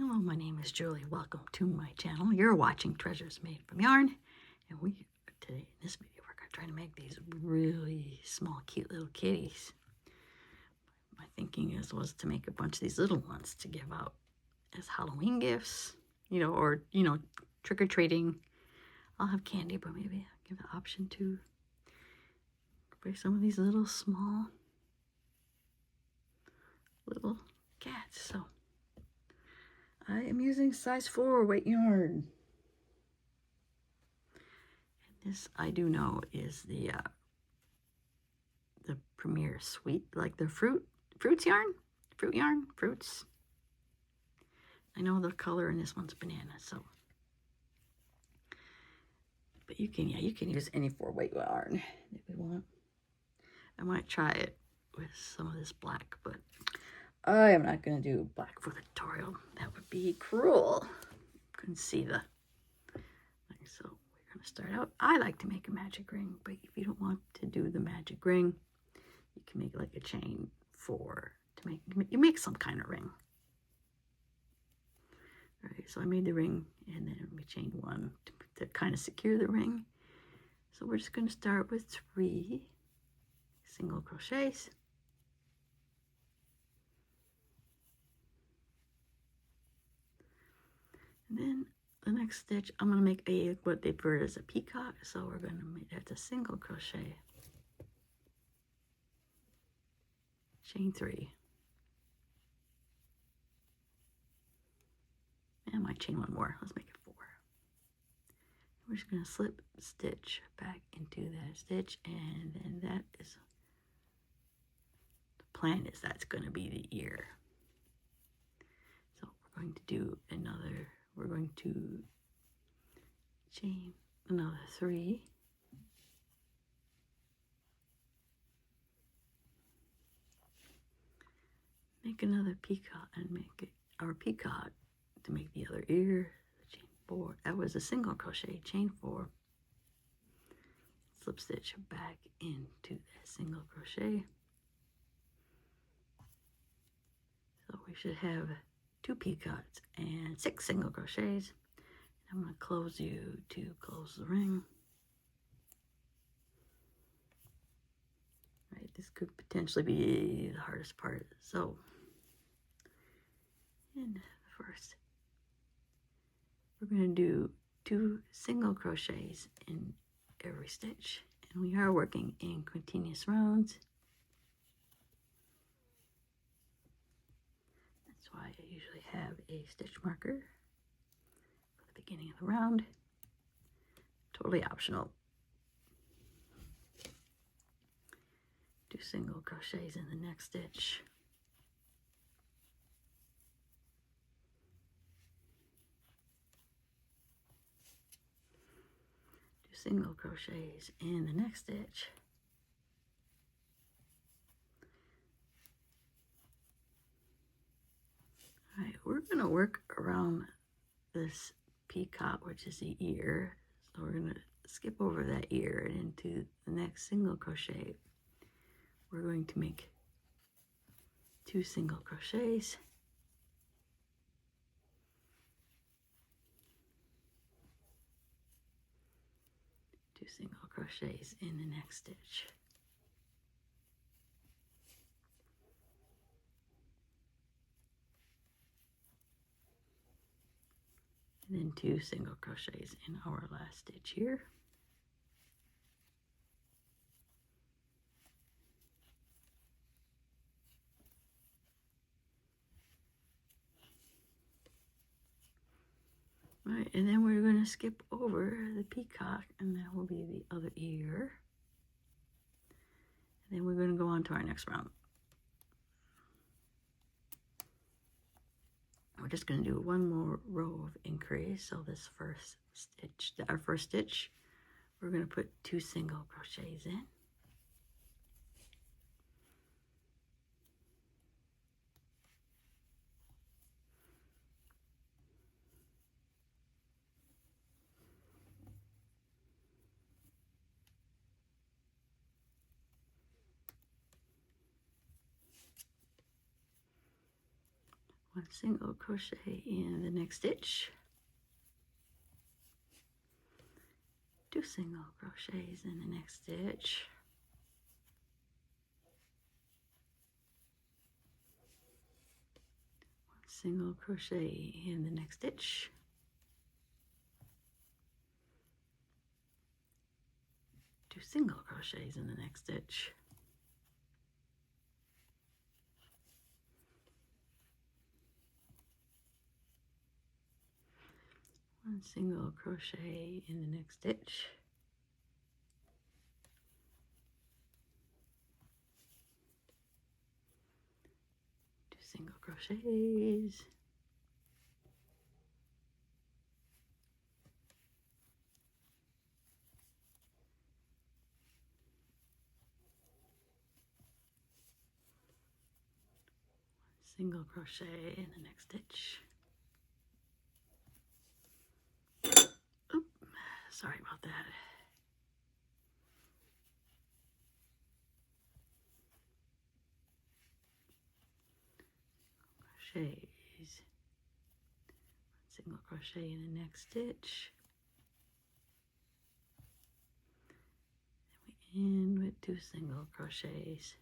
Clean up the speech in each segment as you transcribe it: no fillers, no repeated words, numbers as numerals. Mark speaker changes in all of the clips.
Speaker 1: Hello, my name is Julie. Welcome to my channel. You're watching Treasures Made from Yarn. And today in this video, we're trying to make these really small, cute little kitties. My thinking was to make a bunch of these little ones to give out as Halloween gifts, or trick-or-treating. I'll have candy, but maybe I'll give the option to buy some of these little small little cats. So I am using size 4 weight yarn. And this, I do know, is the Premier Sweet, like the fruits yarn, fruits. I know the color in this one's banana, so. But you can use any 4 weight yarn if you want. I might try it with some of this black, but I am not going to do black for the tutorial. That would be cruel. Couldn't see the thing. So we're going to start out. I like to make a magic ring, but if you don't want to do the magic ring, you can make like a chain 4 to make some kind of ring. All right, so I made the ring, and then we chain 1 to kind of secure the ring. So we're just going to start with 3 single crochets. And then the next stitch, I'm going to make what they refer as a peacock. So we're going to make that a single crochet, chain 3, and I might chain 1 more. Let's make it 4. We're just going to slip stitch back into that stitch, and then that is the plan. Is that's going to be the ear. So we're going to do another. We're going to chain another 3. Make another peacock and make it our peacock to make the other ear. Chain 4. That was a single crochet. Chain 4. Slip stitch back into that single crochet. So we should have 2 peacocks and 6 single crochets. I'm going to close you to close the ring. Right, this could potentially be the hardest part. So, in the first, we're going to do 2 single crochets in every stitch, and we are working in continuous rounds. That's why I usually have a stitch marker for the beginning of the round. Totally optional. 2 single crochets in the next stitch. Single crochets in the next stitch. All right, we're going to work around this peacock, which is the ear. So we're going to skip over that ear and into the next single crochet. We're going to make 2 single crochets. Two single crochets in the next stitch. And then 2 single crochets in our last stitch here. Right, and then we're going to skip over the peacock, and that will be the other ear. And then we're going to go on to our next round. We're just going to do 1 more row of increase. So this first stitch, our first stitch, we're going to put 2 single crochets in. 1 single crochet in the next stitch, 2 single crochets in the next stitch, 1 single crochet in the next stitch, 2 single crochets in the next stitch, 1 single crochet in the next stitch, 2 single crochets, 1 single crochet in the next stitch. Oop, sorry about that. Crochets, 1 single crochet in the next stitch, and we end with 2 single crochets.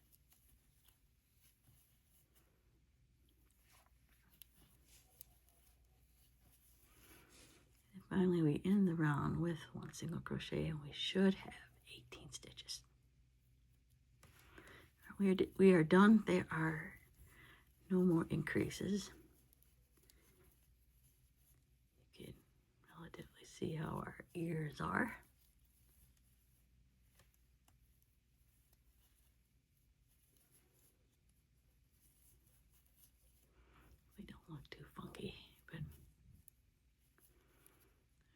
Speaker 1: And finally we end the round with 1 single crochet, and we should have 18 stitches. We are done. There are no more increases. You can relatively see how our ears are. They don't look too funky, but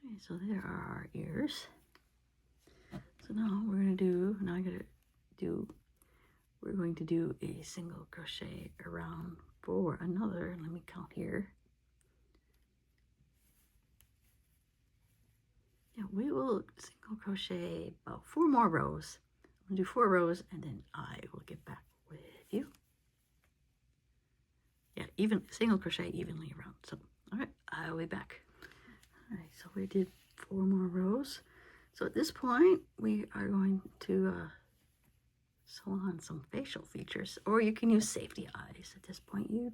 Speaker 1: okay, so there are our ears. So now we're going to do a single crochet around for another, let me count here. Yeah, we will single crochet about 4 more rows. I'm going to do 4 rows and then I will get back with you. Yeah, even single crochet evenly around. So, all right, I'll be back. All right, so we did 4 more rows. So at this point, we are going to sew on some facial features, or you can use safety eyes. At this point, you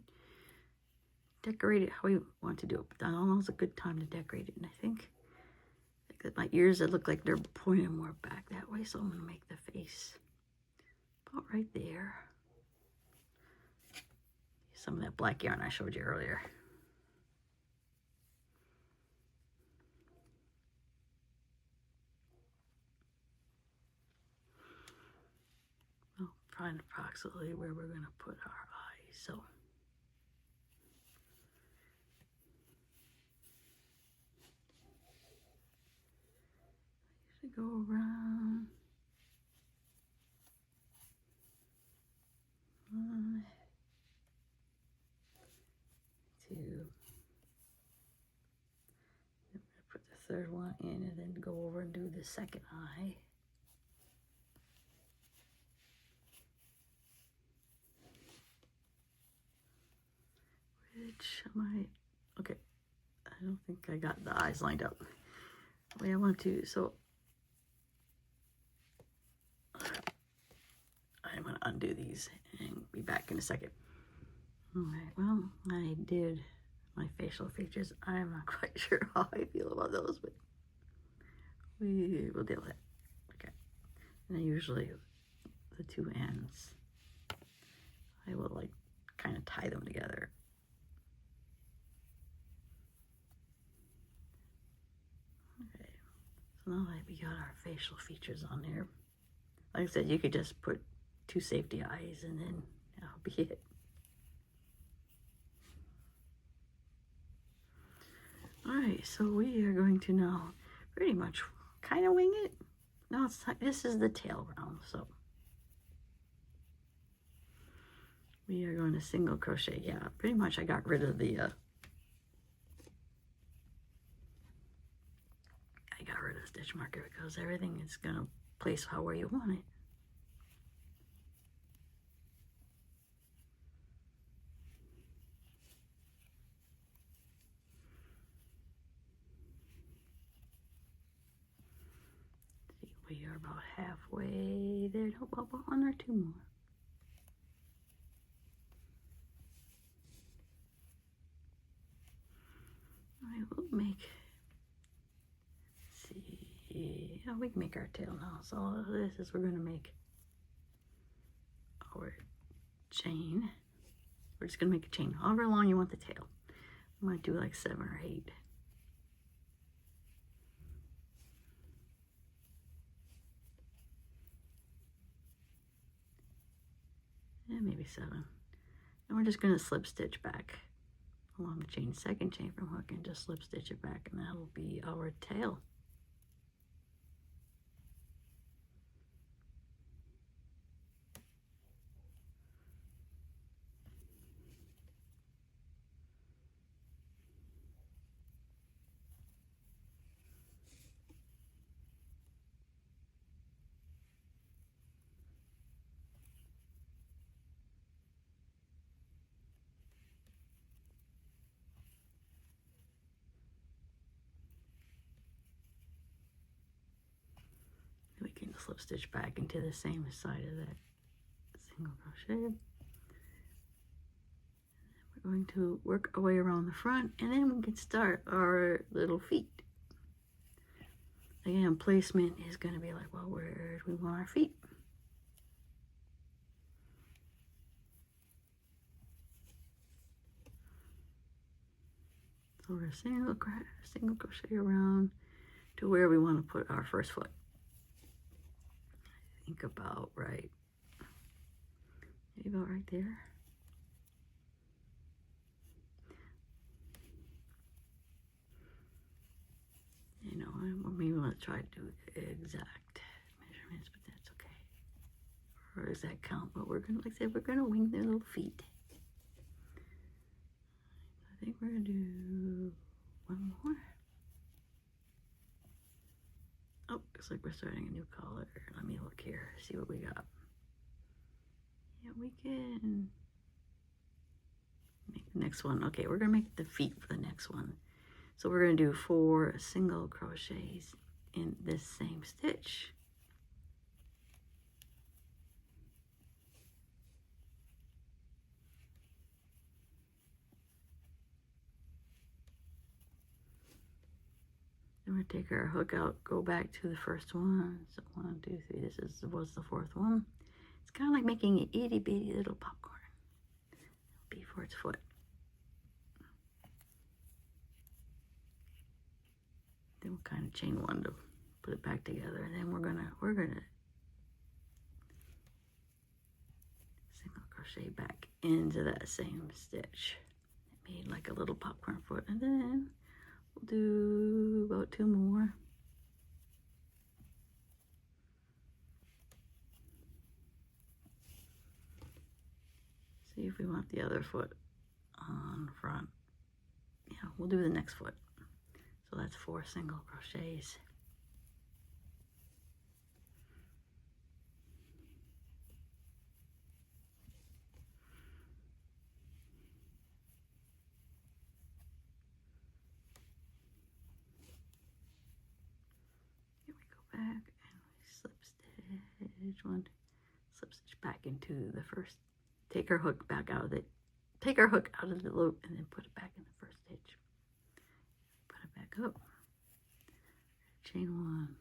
Speaker 1: decorate it how you want to do it, but now is a good time to decorate it. And I think that my ears that look like they're pointing more back that way, so I'm going to make the face about right there. Some of that black yarn I showed you earlier. We'll find approximately where we're going to put our eyes. So I usually go around 1, 2. Then put the 3rd one in and then go over and do the 2nd eye. Which I might, okay, I don't think I got the eyes lined up the way I want to, so I'm going to undo these and be back in a second. All right, well, I did my facial features. I'm not quite sure how I feel about those, but we will deal with it. Okay, and I usually, the 2 ends, I will like kind of tie them together. Okay, so now that we got our facial features on there, like I said, you could just put 2 safety eyes and then that'll be it. All right, so we are going to now pretty much kind of wing it. No, it's not, this is the tail round, so we are going to single crochet. Yeah, pretty much I got rid of the stitch marker because everything is going to place where you want it. about halfway there. No, about one or two more. I will make, let's see, oh, we can make our tail now. So all of this is we're going to make our chain. We're just going to make a chain however long you want the tail. I might do like 7 or 8. And maybe 7. And we're just going to slip stitch back along the chain, second chain from hook, and just slip stitch it back, and that'll be our tail. We can slip stitch back into the same side of that single crochet. We're going to work our way around the front, and then we can start our little feet. Again, placement is going to be like, well, where do we want our feet? So we're single crochet around to where we want to put our first foot. Think about maybe about right there. You know, maybe we want to try to do exact measurements, but that's okay. Or exact count, but we're gonna, like I said, we're gonna wing their little feet. I think we're gonna do one more. Oh, looks like we're starting a new color. Let me look here, see what we got. Yeah, we can make the next one. Okay, we're gonna make the feet for the next one. So we're gonna do 4 single crochets in this same stitch. Then we're gonna take our hook out, go back to the first one. So 1, 2, 3. This was the 4th one. It's kind of like making an itty bitty little popcorn. It'll be for its foot. Then we'll kind of chain 1 to put it back together, and then we're gonna single crochet back into that same stitch. It made like a little popcorn foot, and then we'll do about 2 more. See if we want the other foot on front. Yeah, we'll do the next foot. So that's 4 single crochets. Here we go back and we slip stitch 1, slip stitch back into the first. Take our hook back out of it. Take our hook out of the loop and then put it back in the first stitch. Put it back up. Chain 1.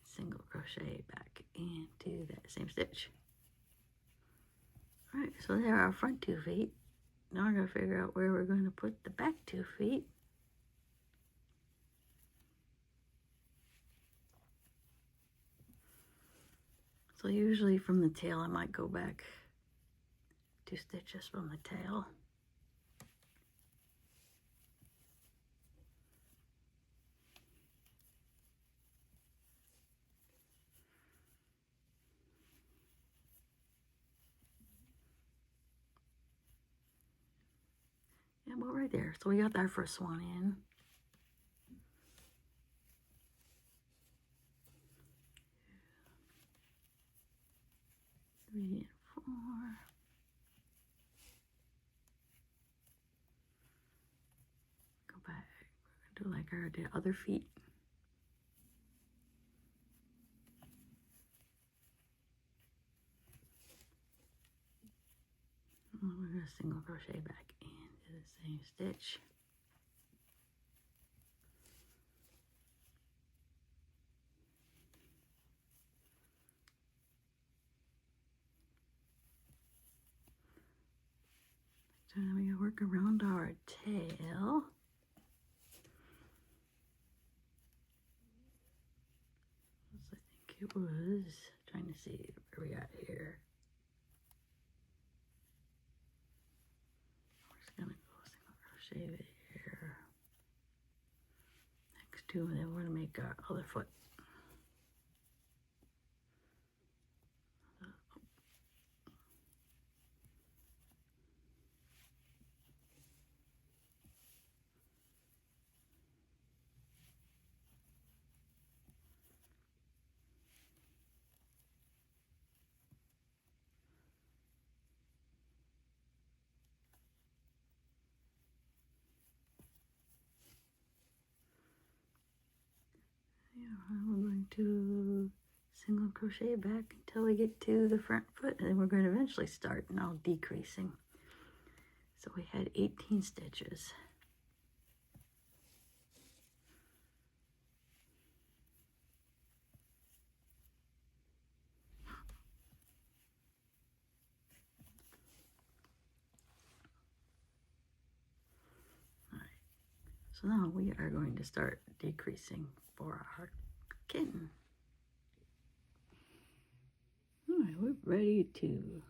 Speaker 1: Single crochet back into that same stitch. Alright, so there are our front 2 feet. Now we're going to figure out where we're going to put the back 2 feet. So usually from the tail I might go back 2 stitches from the tail. Yeah, well, right there. So we got our first one in. Three and 4. Go back. We're gonna do like the other feet. a single crochet back into the same stitch. So now we work around our tail. I think it was, trying to see where we got here. We're just gonna go single crochet there. Next two, and then we're gonna make our other foot. We're going to single crochet back until we get to the front foot, and then we're going to eventually start now decreasing. So we had 18 stitches. All right. So now we are going to start decreasing for our kitten. All right, we're ready to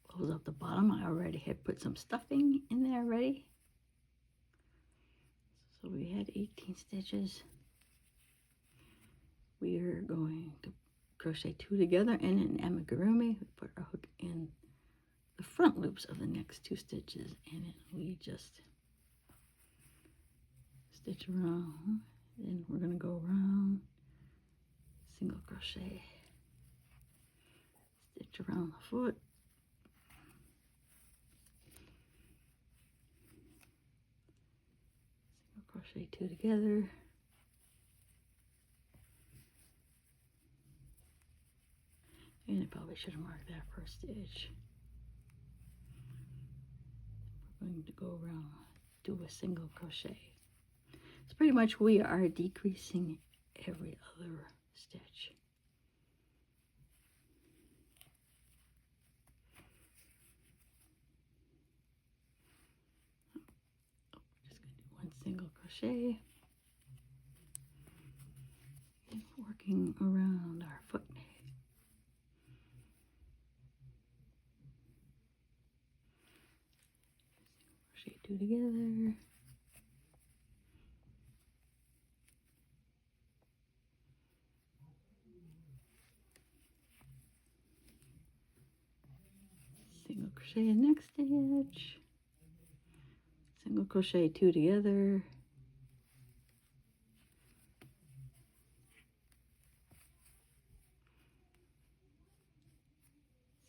Speaker 1: close up the bottom. I already had put some stuffing in there already. So we had 18 stitches. We are going to crochet 2 together, and in amigurumi, we put our hook in the front loops of the next 2 stitches, and then we just stitch around. Then we're going to go around, single crochet, stitch around the foot, single crochet 2 together, and I probably should have marked that first stitch. We're going to go around, do a single crochet. So pretty much we are decreasing every other stitch. Just going to do one single crochet and working around our foot. Crochet 2 together. Single crochet in next stitch, single crochet 2 together,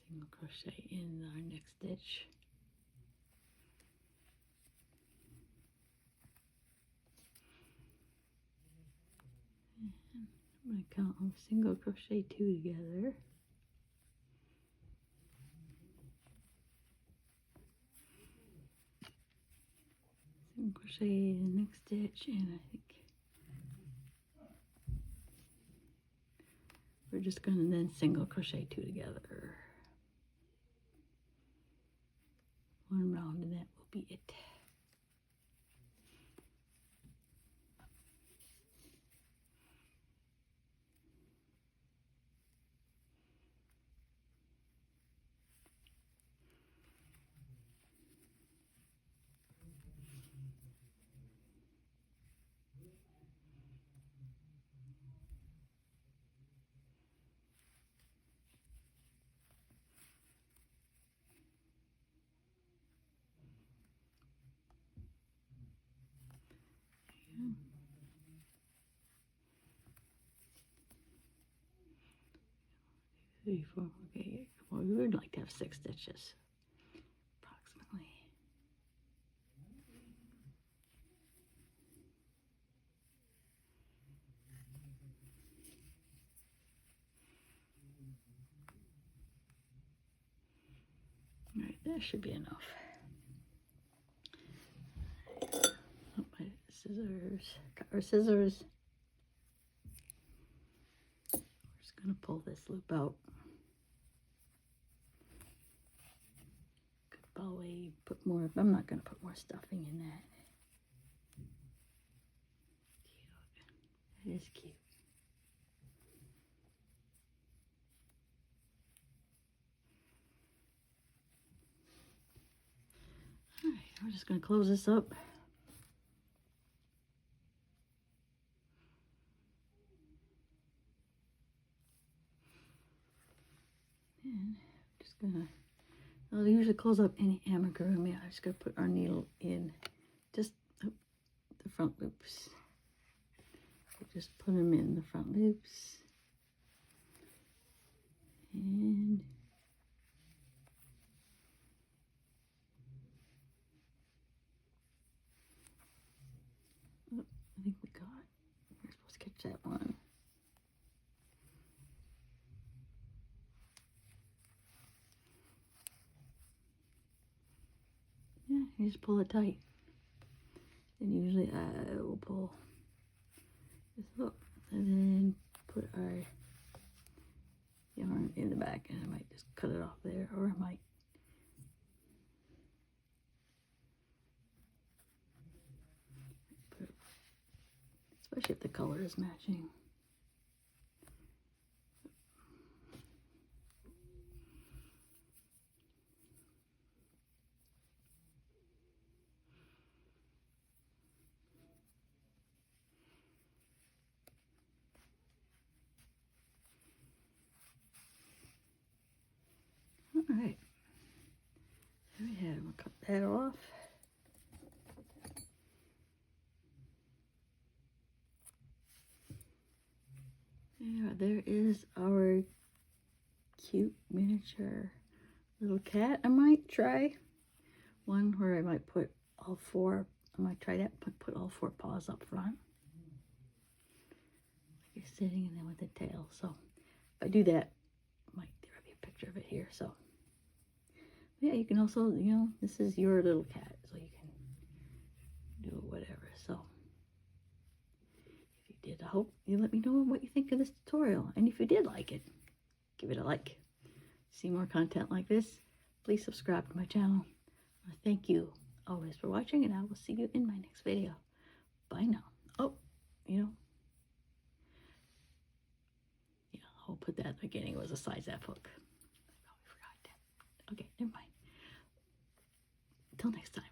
Speaker 1: single crochet in our next stitch, and I'm going to count on single crochet 2 together, single crochet in the next stitch, and I think we're just going to then single crochet 2 together. One round, and that will be it. Yeah. 3, 4, okay, well, we would like to have 6 stitches, approximately. All right, that should be enough. Oh, my scissors. Got our scissors. We're just going to pull this loop out. Could probably put more, I'm not going to put more stuffing in that. Cute. That is cute. All right, we're just going to close this up. And just gonna, I'll usually close up any amigurumi. I'm just gonna put our needle in just the front loops. Just put them in the front loops. And oh, I think we got, we're supposed to catch that one. Yeah, you just pull it tight. And usually I will pull this up and then put our yarn in the back, and I might just cut it off there, or I might put it, especially if the color is matching. All right, there we have it. We'll cut that off. Yeah, there is our cute miniature little cat. I might try one where I might put all four, I might try that, put all four paws up front. Like you're sitting, and then with the tail. So if I do that, might there be a picture of it here. So yeah, you can also, you know, this is your little cat, so you can do whatever. So if you did, I hope you let me know what you think of this tutorial. And if you did like it, give it a like. See more content like this, please subscribe to my channel. Thank you always for watching, and I will see you in my next video. Bye now. Oh, you know, yeah, I'll put that at the beginning. It was a size F hook. I probably forgot that. Okay, never mind. Till next time.